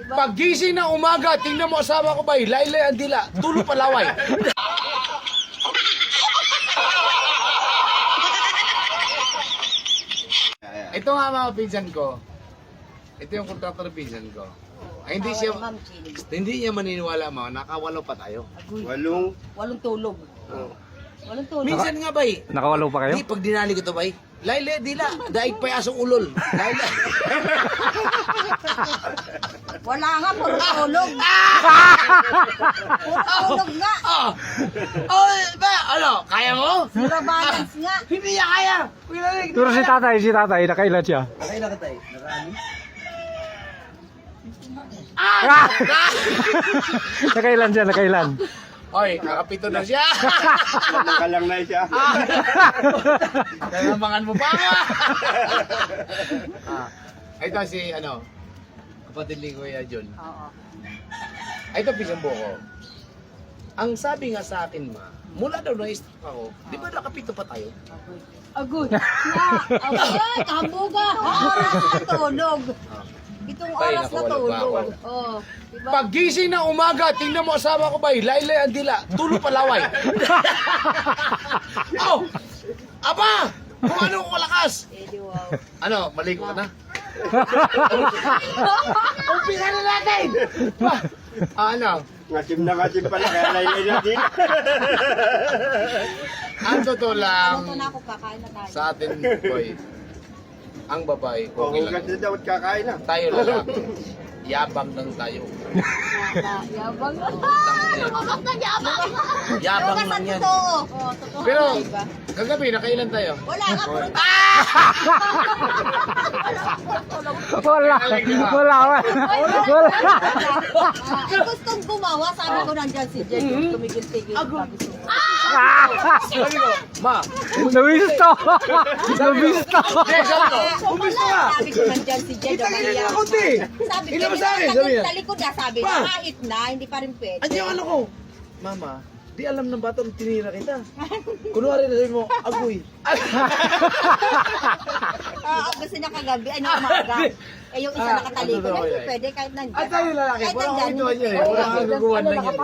Paggising ng umaga, tingnan mo asawa ko ba, laylay ang dila, tulo palaway. Ito nga mga pinsan ko. Ito yung kontraktor ng pinsan ko. Ay, hindi niya maniniwala mo, nakawalo pa tayo. Walong tulog. Oh. Walong tulog. Minsan nga bay, Nakawalo pa kayo? di pag dinali ko to bay, laylay dila, daig pa asong ulol. Laylay. Wala nga, puro tulog. Puro tulog nga. Oh, ba, ano, kaya mo? Zero balance nga. Hindi niya kaya. Pero si tatay, nakailan siya? Nakailan ka tayo? Nakaani? Nakailan siya, nakailan? Oy, kakapito na siya. Nakalang na siya. Kalamangan mo pa nga. Ito si, ano, kapatid ni Kuya John. Oo. Ito, pisang buko. Ang sabi nga sa akin, ma, mula daw na-stop ako, di ba nakapito pa tayo? Agoy. Agoy, kambuga. Oras na tulog. Itong Ay, oras na nakawala pa tulog. ako. Oh, diba? Paggising ng umaga, tingnan mo asawa ko ba, laylay ang dila, tulo palaway. Oh! Aba! Kung ano ko kalakas! Edi wow. Ano, maligo ka na? Umpisa na natin! Ano? Ngasim na ngasim pala, kaya laylay na din. Ang totoo lang Ano na ako, kakain na tayo. sa atin, boy, ang babae, okay lang. Hugas na daw at kakain na. Tayo lalaki, yabang lang tayo. Yabang na. Yabang Yabang lang yan. totoo. Oo, totoo. Pero, Diba? kagabi, nakailan tayo? Wala nga, puro Wala. Ay, gustong gumawa. Sabi ko nandyan si Jen. Tumigil-tigil. Sabi ko, ma, Nabisto! Nabisto! Umisto ka! Sabi ko nandyan si Jen. Itangin na konti! Sabi Ina ko, mo sa akin, sabi niya. talikod na. Sabi Pa. na, kahit na, hindi pa rin pwede. Ano yung ano ko? Mama, di alam ng bata nung tinira kita. Kunwari na sabi mo, agoy. Kasi nakagabi, ay nakamaga. Eh yung isa nakatalikod, ano daw hindi yan? pwede kahit nandyan. Ay, tayo lalaki, Kahit wala nandyan. akong ituan niya eh. Wala akong guguan lang yan.